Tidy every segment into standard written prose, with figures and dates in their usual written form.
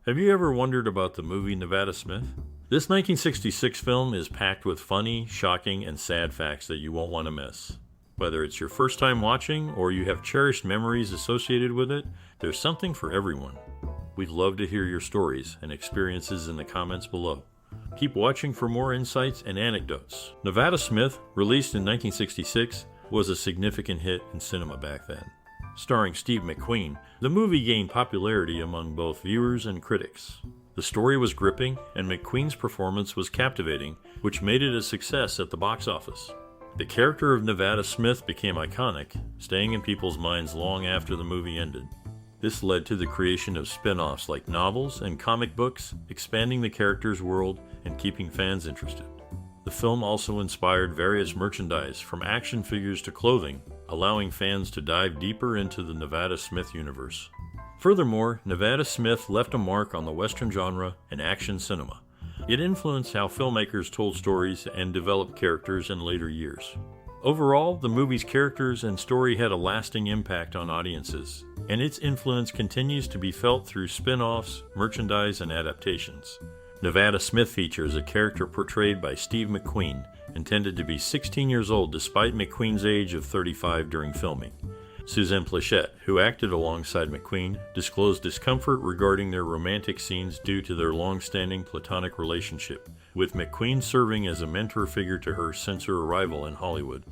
Have you ever wondered about the movie Nevada Smith? This 1966 film is packed with funny, shocking, and sad facts that you won't want to miss. Whether it's your first time watching or you have cherished memories associated with it, there's something for everyone. We'd love to hear your stories and experiences in the comments below. Keep watching for more insights and anecdotes. Nevada Smith, released in 1966, was a significant hit in cinema back then. Starring Steve McQueen, the movie gained popularity among both viewers and critics. The story was gripping, and McQueen's performance was captivating, which made it a success at the box office. The character of Nevada Smith became iconic, staying in people's minds long after the movie ended. This led to the creation of spin-offs like novels and comic books, expanding the character's world and keeping fans interested. The film also inspired various merchandise, from action figures to clothing, allowing fans to dive deeper into the Nevada Smith universe. Furthermore, Nevada Smith left a mark on the Western genre and action cinema. It influenced how filmmakers told stories and developed characters in later years. Overall, the movie's characters and story had a lasting impact on audiences, and its influence continues to be felt through spin-offs, merchandise, and adaptations. Nevada Smith features a character portrayed by Steve McQueen, intended to be 16 years old despite McQueen's age of 35 during filming. Suzanne Pleshette, who acted alongside McQueen, disclosed discomfort regarding their romantic scenes due to their long-standing platonic relationship, with McQueen serving as a mentor figure to her since her arrival in Hollywood.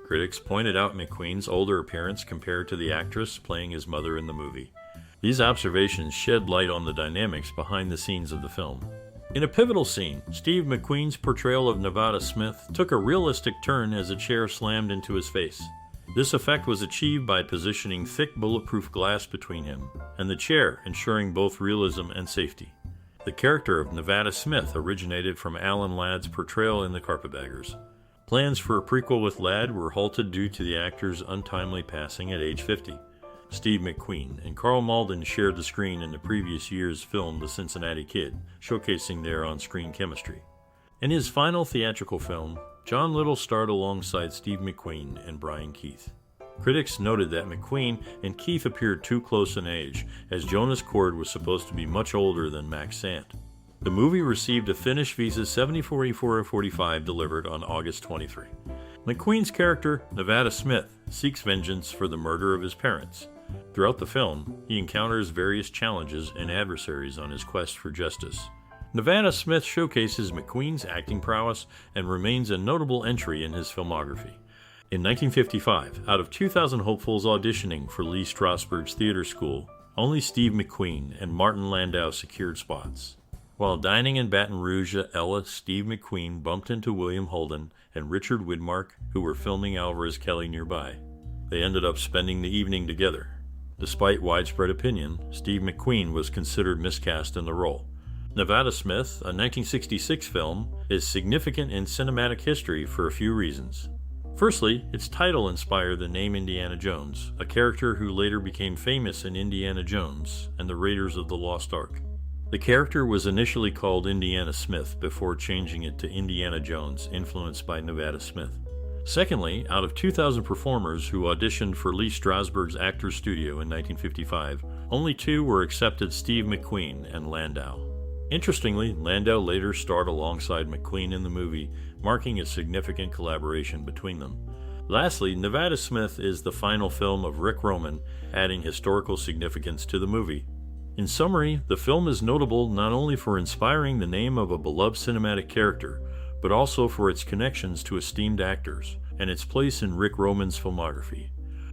Critics pointed out McQueen's older appearance compared to the actress playing his mother in the movie. These observations shed light on the dynamics behind the scenes of the film. In a pivotal scene, Steve McQueen's portrayal of Nevada Smith took a realistic turn as a chair slammed into his face. This effect was achieved by positioning thick bulletproof glass between him and the chair, ensuring both realism and safety. The character of Nevada Smith originated from Alan Ladd's portrayal in The Carpetbaggers. Plans for a prequel with Ladd were halted due to the actor's untimely passing at age 50. Steve McQueen and Karl Malden shared the screen in the previous year's film The Cincinnati Kid, showcasing their on-screen chemistry. In his final theatrical film, John Little starred alongside Steve McQueen and Brian Keith. Critics noted that McQueen and Keith appeared too close in age, as Jonas Cord was supposed to be much older than Max Sant. The movie received a Finnish visa 704445 delivered on August 23. McQueen's character, Nevada Smith, seeks vengeance for the murder of his parents. Throughout the film, he encounters various challenges and adversaries on his quest for justice. Nevada Smith showcases McQueen's acting prowess and remains a notable entry in his filmography. In 1955, out of 2,000 hopefuls auditioning for Lee Strasberg's theater school, only Steve McQueen and Martin Landau secured spots. While dining in Baton Rouge at Ella, Steve McQueen bumped into William Holden and Richard Widmark, who were filming Alvarez Kelly nearby. They ended up spending the evening together. Despite widespread opinion, Steve McQueen was considered miscast in the role. Nevada Smith, a 1966 film, is significant in cinematic history for a few reasons. Firstly, its title inspired the name Indiana Jones, a character who later became famous in Indiana Jones and the Raiders of the Lost Ark. The character was initially called Indiana Smith before changing it to Indiana Jones, influenced by Nevada Smith. Secondly, out of 2,000 performers who auditioned for Lee Strasberg's Actors Studio in 1955, only 2 were accepted: Steve McQueen and Landau. Interestingly, Landau later starred alongside McQueen in the movie, marking a significant collaboration between them. Lastly, Nevada Smith is the final film of Ric Roman, adding historical significance to the movie. In summary, the film is notable not only for inspiring the name of a beloved cinematic character, but also for its connections to esteemed actors and its place in Ric Roman's filmography.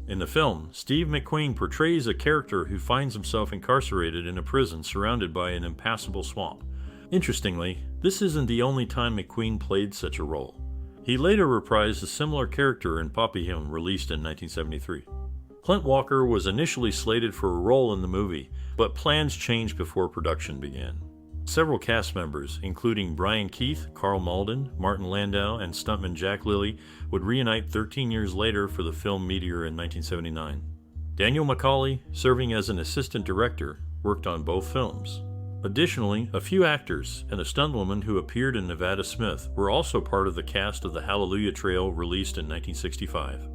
In the film, Steve McQueen portrays a character who finds himself incarcerated in a prison surrounded by an impassable swamp. Interestingly, this isn't the only time McQueen played such a role. He later reprised a similar character in Papillon, released in 1973. Clint Walker was initially slated for a role in the movie, but plans changed before production began. Several cast members, including Brian Keith, Karl Malden, Martin Landau, and stuntman Jack Lilly, would reunite 13 years later for the film Meteor in 1979. Daniel McCauley, serving as an assistant director, worked on both films. Additionally, a few actors and a stuntwoman who appeared in Nevada Smith were also part of the cast of the Hallelujah Trail, released in 1965.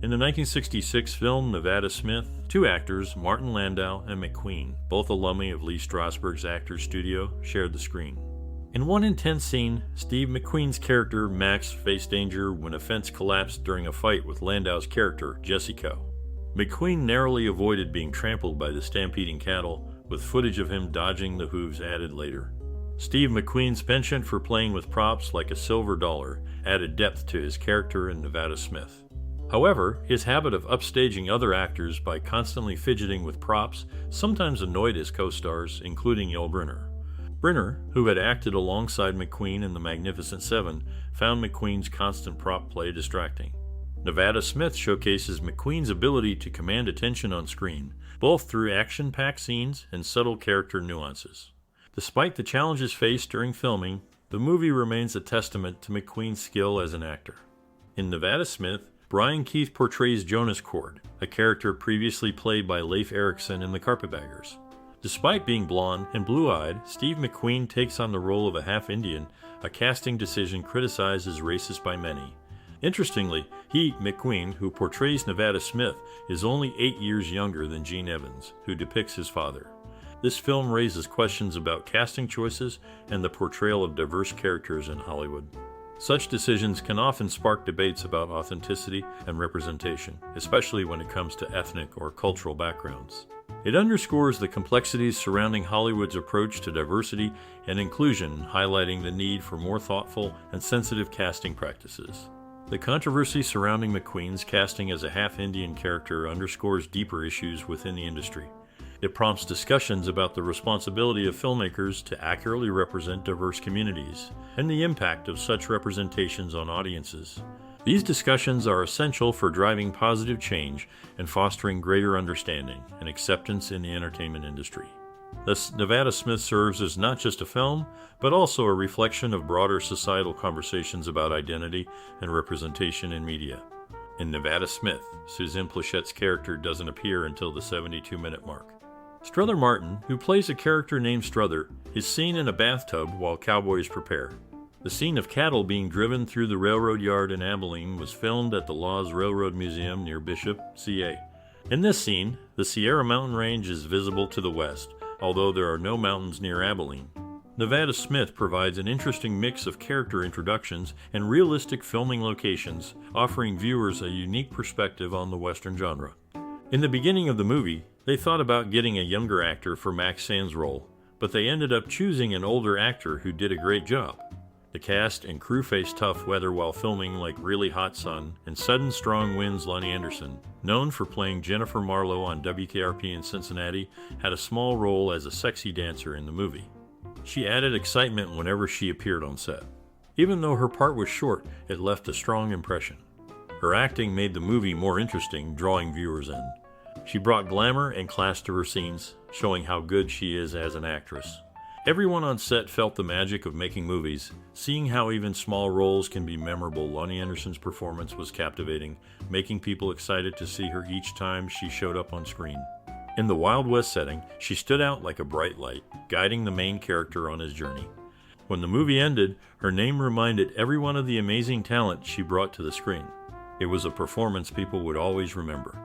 In the 1966 film Nevada Smith, two actors, Martin Landau and McQueen, both alumni of Lee Strasberg's Actors Studio, shared the screen. In one intense scene, Steve McQueen's character Max faced danger when a fence collapsed during a fight with Landau's character Jessica. McQueen narrowly avoided being trampled by the stampeding cattle, with footage of him dodging the hooves added later. Steve McQueen's penchant for playing with props like a silver dollar added depth to his character in Nevada Smith. However, his habit of upstaging other actors by constantly fidgeting with props sometimes annoyed his co-stars, including Yul Brynner. Brynner, who had acted alongside McQueen in The Magnificent Seven, found McQueen's constant prop play distracting. Nevada Smith showcases McQueen's ability to command attention on screen, both through action-packed scenes and subtle character nuances. Despite the challenges faced during filming, the movie remains a testament to McQueen's skill as an actor. In Nevada Smith, Brian Keith portrays Jonas, a character previously played by Leif Erikson in The Carpetbaggers. Despite being blonde and blue-eyed, Steve McQueen takes on the role of a half-Indian, a casting decision criticized as racist by many. Interestingly, McQueen, who portrays Nevada Smith, is only 8 years younger than Gene Evans, who depicts his father. This film raises questions about casting choices and the portrayal of diverse characters in Hollywood. Such decisions can often spark debates about authenticity and representation, especially when it comes to ethnic or cultural backgrounds. It underscores the complexities surrounding Hollywood's approach to diversity and inclusion, highlighting the need for more thoughtful and sensitive casting practices. The controversy surrounding McQueen's casting as a half-Indian character underscores deeper issues within the industry. It prompts discussions about the responsibility of filmmakers to accurately represent diverse communities and the impact of such representations on audiences. These discussions are essential for driving positive change and fostering greater understanding and acceptance in the entertainment industry. Thus, Nevada Smith serves as not just a film, but also a reflection of broader societal conversations about identity and representation in media. In Nevada Smith, Suzanne Plechette's character doesn't appear until the 72-minute mark. Strother Martin, who plays a character named Strother, is seen in a bathtub while cowboys prepare. The scene of cattle being driven through the railroad yard in Abilene was filmed at the Laws Railroad Museum near Bishop, CA. In this scene, the Sierra Mountain Range is visible to the west, although there are no mountains near Abilene. Nevada Smith provides an interesting mix of character introductions and realistic filming locations, offering viewers a unique perspective on the Western genre. In the beginning of the movie, they thought about getting a younger actor for Max Sand's role, but they ended up choosing an older actor who did a great job. The cast and crew faced tough weather while filming, like Really Hot Sun and Sudden Strong Winds. Lonnie Anderson, known for playing Jennifer Marlowe on WKRP in Cincinnati, had a small role as a sexy dancer in the movie. She added excitement whenever she appeared on set. Even though her part was short, it left a strong impression. Her acting made the movie more interesting, drawing viewers in. She brought glamour and class to her scenes, showing how good she is as an actress. Everyone on set felt the magic of making movies. Seeing how even small roles can be memorable, Lonnie Anderson's performance was captivating, making people excited to see her each time she showed up on screen. In the Wild West setting, she stood out like a bright light, guiding the main character on his journey. When the movie ended, her name reminded everyone of the amazing talent she brought to the screen. It was a performance people would always remember.